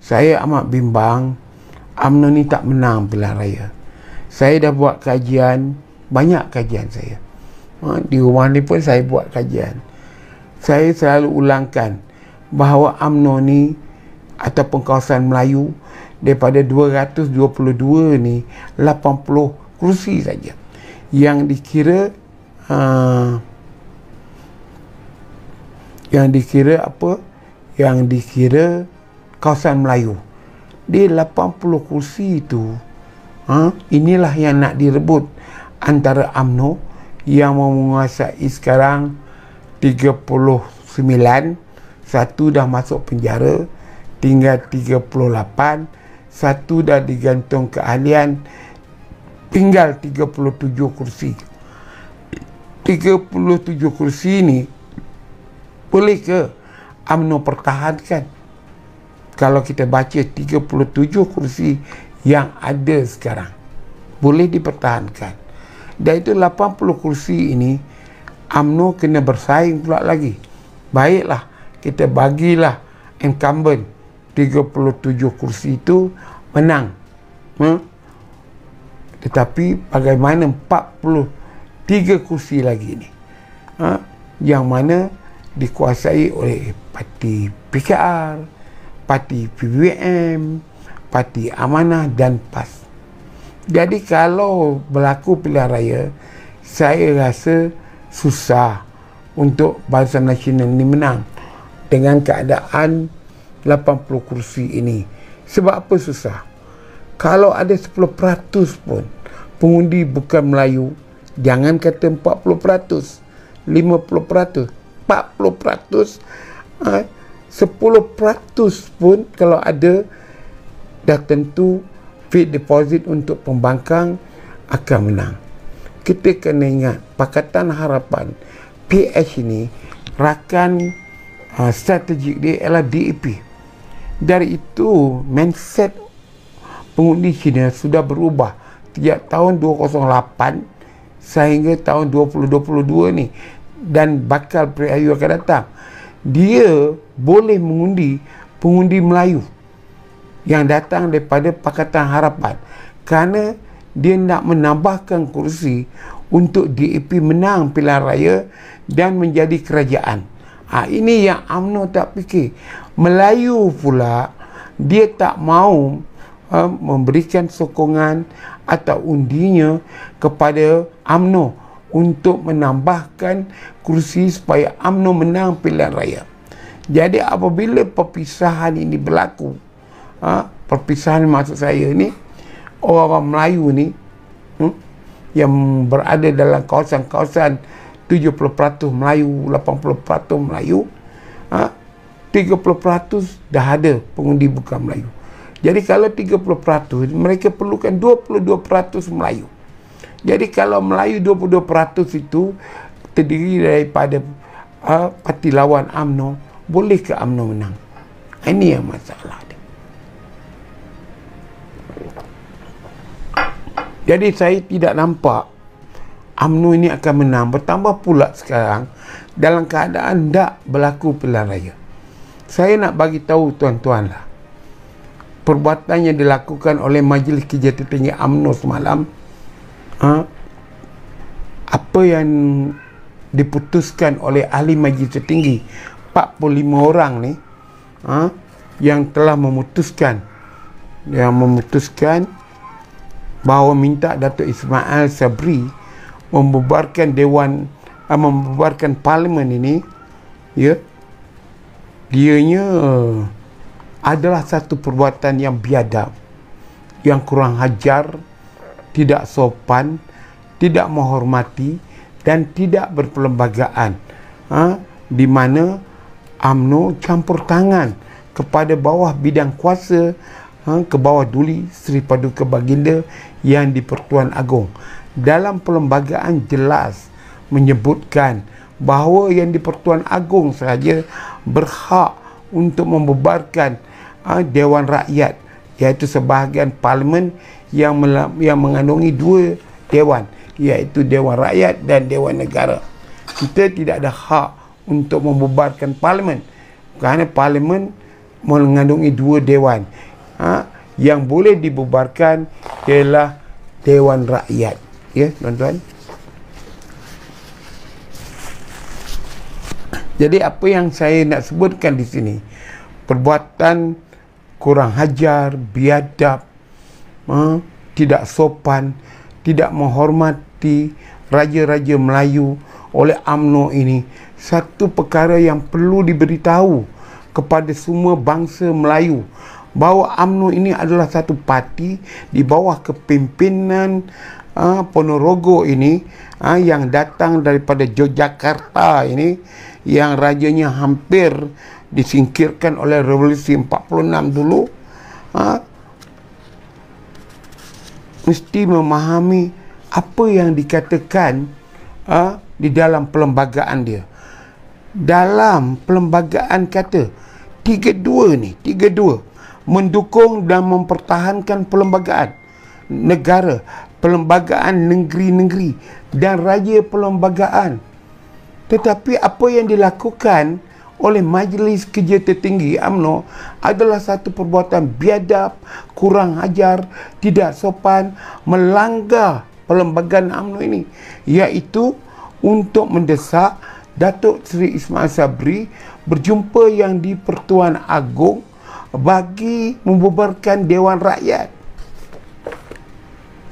Saya amat bimbang UMNO ni tak menang pilihan raya. Saya dah buat kajian, banyak kajian saya. Di rumah ni pun saya buat kajian. Saya selalu ulangkan bahawa UMNO ni ataupun kawasan Melayu daripada 222 ni 80 kursi saja yang dikira kawasan Melayu. Di 80 kursi itu inilah yang nak direbut antara UMNO yang menguasai sekarang 39, satu dah masuk penjara, tinggal 38, satu dah digantung keahlian, tinggal 37 kursi. 37 kursi ni boleh ke UMNO pertahankan? Kalau kita baca 37 kursi yang ada sekarang, boleh dipertahankan. Dan itu 80 kursi ini UMNO kena bersaing pula lagi. Baiklah, kita bagilah incumbent 37 kursi itu menang. Tetapi bagaimana 43 kursi lagi ni yang mana dikuasai oleh parti PKR, parti PBM, parti Amanah dan PAS. Jadi kalau berlaku pilihan raya, saya rasa susah untuk Barisan Nasional ini menang dengan keadaan 80 kursi ini. Sebab apa susah? Kalau ada 10% pun pengundi bukan Melayu, jangan kata 40%, 50%, 40%, 10% pun kalau ada, dah tentu fixed deposit untuk pembangkang akan menang. Kita kena ingat, Pakatan Harapan PH ini rakan strategik dia ialah DAP. Dari itu mindset pengundi Cina sudah berubah sejak tahun 2008 sehingga tahun 2022 ni, dan bakal pilihan akan datang. Dia boleh mengundi pengundi Melayu yang datang daripada Pakatan Harapan kerana dia nak menambahkan kursi untuk DAP menang pilihan raya dan menjadi kerajaan. Ini yang UMNO tak fikir. Melayu pula dia tak mau memberikan sokongan atau undinya kepada UMNO untuk menambahkan kursi supaya UMNO menang pilihan raya. Jadi apabila perpisahan ini berlaku, perpisahan maksud saya ni, orang-orang Melayu ni yang berada dalam kawasan-kawasan 70% Melayu, 80% Melayu, 30% dah ada pengundi bukan Melayu. Jadi kalau 30%, mereka perlukan 22% Melayu. Jadi kalau Melayu 22% itu terdiri daripada parti lawan UMNO, boleh ke UMNO menang? Ini yang masalah dia. Jadi saya tidak nampak UMNO ini akan menang. Bertambah pula sekarang dalam keadaan tak berlaku pilihan raya. Saya nak bagi tahu tuan-tuan lah, perbuatan yang dilakukan oleh Majlis Kerja Tertinggi UMNO semalam, apa yang diputuskan oleh ahli Majlis Tertinggi 45 orang ni, yang telah memutuskan bahawa minta Datuk Ismail Sabri membubarkan membubarkan parlimen ini, ya, dianya adalah satu perbuatan yang biadab, yang kurang ajar, tidak sopan, tidak menghormati dan tidak berperlembagaan, di mana UMNO campur tangan kepada bawah bidang kuasa, ke bawah Duli Seri Paduka Baginda yang di Pertuan Agong. Dalam perlembagaan jelas menyebutkan bahawa yang di Pertuan Agong sahaja berhak untuk membubarkan Dewan Rakyat, iaitu sebahagian parlimen yang mengandungi dua dewan, iaitu Dewan Rakyat dan Dewan Negara. Kita tidak ada hak untuk membubarkan parlimen kerana parlimen mengandungi 2 dewan. Yang boleh dibubarkan ialah Dewan Rakyat. Ya, tuan-tuan. Jadi apa yang saya nak sebutkan di sini, perbuatan kurang ajar, biadab, tidak sopan, tidak menghormati raja-raja Melayu oleh UMNO ini satu perkara yang perlu diberitahu kepada semua bangsa Melayu, bahawa UMNO ini adalah satu parti di bawah kepimpinan Ponorogo ini, yang datang daripada Yogyakarta ini, yang rajanya hampir disingkirkan oleh revolusi 46 dulu. Mesti memahami apa yang dikatakan di dalam perlembagaan dia. Dalam perlembagaan kata 32 mendukung dan mempertahankan perlembagaan negara, perlembagaan negeri-negeri dan raja perlembagaan. Tetapi apa yang dilakukan oleh Majlis Kerja Tertinggi UMNO adalah satu perbuatan biadab, kurang ajar, tidak sopan, melanggar perlembagaan UMNO ini, iaitu untuk mendesak Datuk Seri Ismail Sabri berjumpa yang di Pertuan Agong bagi membubarkan Dewan Rakyat.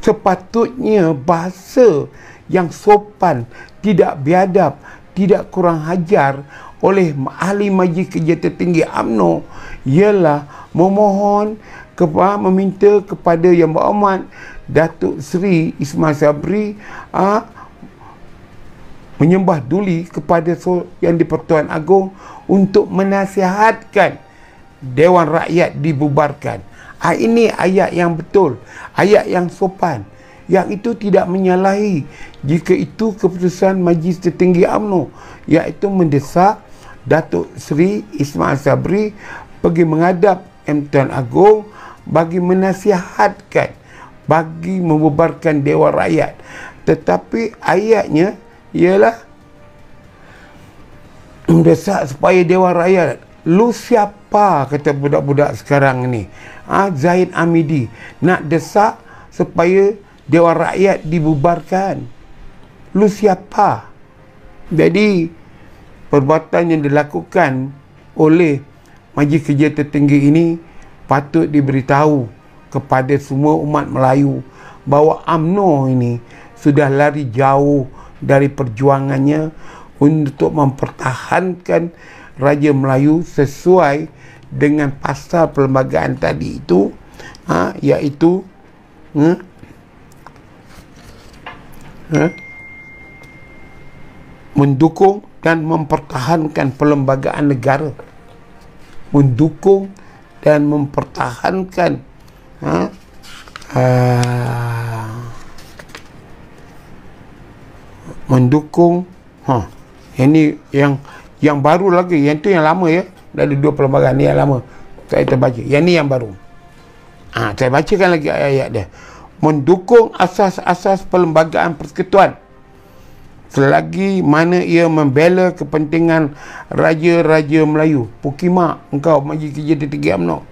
Sepatutnya bahasa yang sopan, tidak biadab, tidak kurang ajar oleh ahli Majlis Kerja Tertinggi UMNO ialah memohon meminta kepada Yang Berhormat Datuk Seri Ismail Sabri menyembah duli kepada yang di Pertuan Agong untuk menasihatkan Dewan Rakyat dibubarkan. Ini ayat yang betul, ayat yang sopan, yang itu tidak menyalahi jika itu keputusan Majlis Tertinggi UMNO, iaitu mendesak Datuk Seri Ismail Sabri pergi menghadap Pertuan Agong bagi menasihatkan, bagi membubarkan Dewan Rakyat. Tetapi ayatnya ialah mendesak supaya Dewan Rakyat. Lu siapa, kata budak-budak sekarang ni, Zaid Amidi, nak desak supaya Dewan Rakyat dibubarkan? Lu siapa? Jadi perbuatan yang dilakukan oleh Majlis Kerja Tertinggi ini patut diberitahu kepada semua umat Melayu bahawa UMNO ini sudah lari jauh dari perjuangannya untuk mempertahankan Raja Melayu sesuai dengan pasal perlembagaan tadi itu, iaitu mendukung dan mempertahankan perlembagaan negara, mendukung dan mempertahankan mendukung ini yang baru lagi, yang tu yang lama ya, dari 2 perlembagaan ni yang lama saya terbaca, yang ni yang baru. Saya bacakan lagi ayat-ayat dia. Mendukung asas-asas perlembagaan persekutuan selagi mana ia membela kepentingan raja-raja Melayu. Pukimak engkau Majlis Kerja Tertinggi UMNO,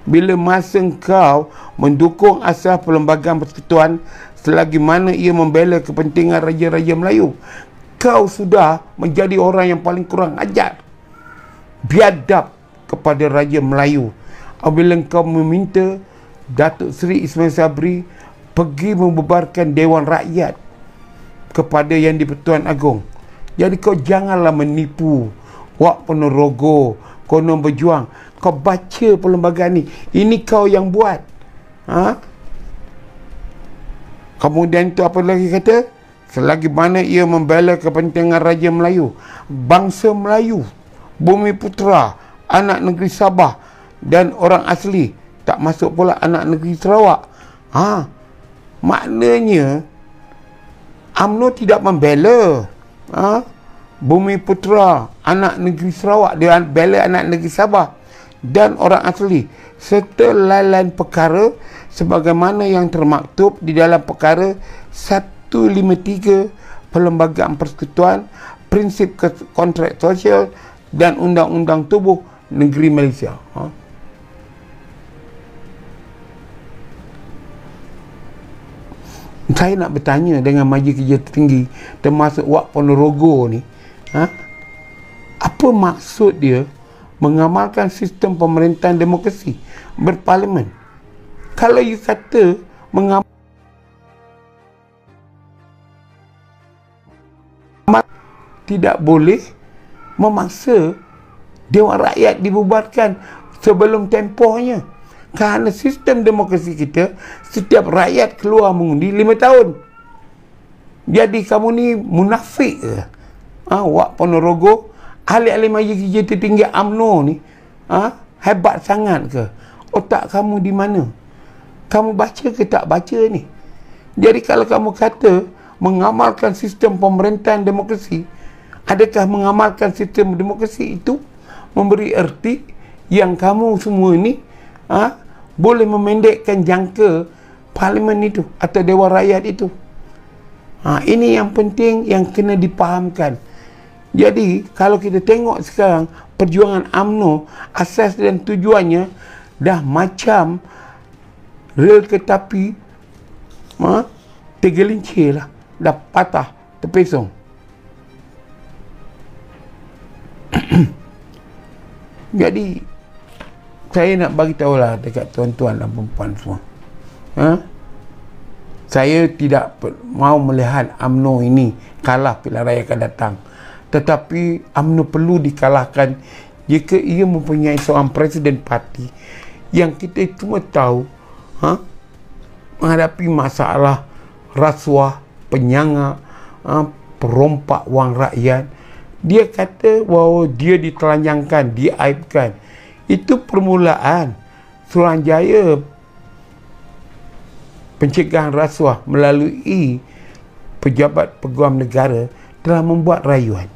bila masa engkau mendukung asas perlembagaan persekutuan selagi mana ia membela kepentingan raja-raja Melayu, kau sudah menjadi orang yang paling kurang ajar, biadab kepada Raja Melayu apabila kau meminta Datuk Seri Ismail Sabri pergi membubarkan Dewan Rakyat kepada yang di Pertuan Agong. Jadi kau janganlah menipu Wak Ponorogo, konon berjuang. Kau baca perlembagaan ni, ini kau yang buat. Kemudian tu apa lagi kata? Selagi mana ia membela kepentingan Raja Melayu, bangsa Melayu, Bumi Putera, anak negeri Sabah dan orang asli, tak masuk pula anak negeri Sarawak. Maknanya UMNO tidak membela Bumi Putera, anak negeri Sarawak, dia bela anak negeri Sabah dan orang asli, serta lain-lain perkara sebagaimana yang termaktub di dalam perkara 153 Perlembagaan Persekutuan, Prinsip Kontrak Sosial dan Undang-Undang Tubuh negeri Malaysia. Saya nak bertanya dengan Majlis Kerja Tertinggi, termasuk Wak Ponorogo ni, apa maksud dia mengamalkan sistem pemerintahan demokrasi berparlimen? Kalau you kata tidak boleh memaksa Dewan Rakyat dibubarkan sebelum tempohnya, kerana sistem demokrasi kita setiap rakyat keluar mengundi 5 tahun. Jadi kamu ni munafik ke? Wak Ponorogo, ahli-ahli Majlis Kerja Tertinggi UMNO ni hebat sangat ke? Otak kamu di mana? Kamu baca ke tak baca ni? Jadi kalau kamu kata mengamalkan sistem pemerintahan demokrasi, adakah mengamalkan sistem demokrasi itu memberi erti yang kamu semua ni boleh memendekkan jangka parlimen itu atau Dewan Rakyat itu? Ini yang penting yang kena dipahamkan. Jadi kalau kita tengok sekarang perjuangan UMNO, asas dan tujuannya dah macam rel kereta api tergelincir lah, dah patah, terpesong. Jadi saya nak bagi tahulah dekat tuan-tuan dan perempuan semua, saya tidak mau melihat UMNO ini kalah pilihan raya akan datang, tetapi UMNO perlu dikalahkan jika ia mempunyai seorang presiden parti yang kita semua tahu menghadapi masalah rasuah, penyangga, perompak wang rakyat. Dia kata bahawa dia ditelanjangkan, diaibkan. Itu permulaan Suruhanjaya Pencegahan Rasuah melalui Pejabat Peguam Negara telah membuat rayuan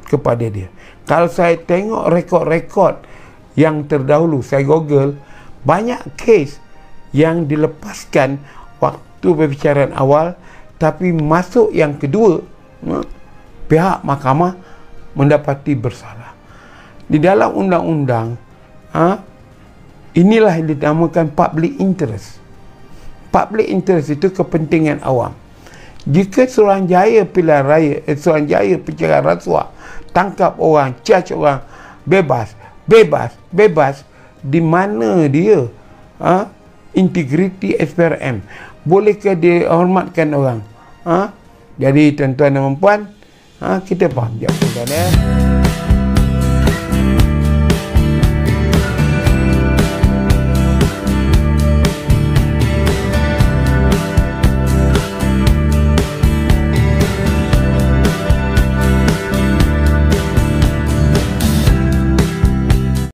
kepada dia. Kalau saya tengok rekod-rekod yang terdahulu, saya google, banyak kes yang dilepaskan waktu perbicaraan awal, tapi masuk yang kedua, pihak mahkamah mendapati bersalah. Di dalam undang-undang, inilah yang dinamakan public interest. Public interest itu kepentingan awam. Jika Suruhanjaya pilihan raya, Suruhanjaya pencegahan rasuah tangkap orang, charge orang, bebas, di mana dia integriti SPRM? Bolehkah dia hormatkan orang? Jadi tuan-tuan dan puan, kita faham. Jap, tuan-tuan,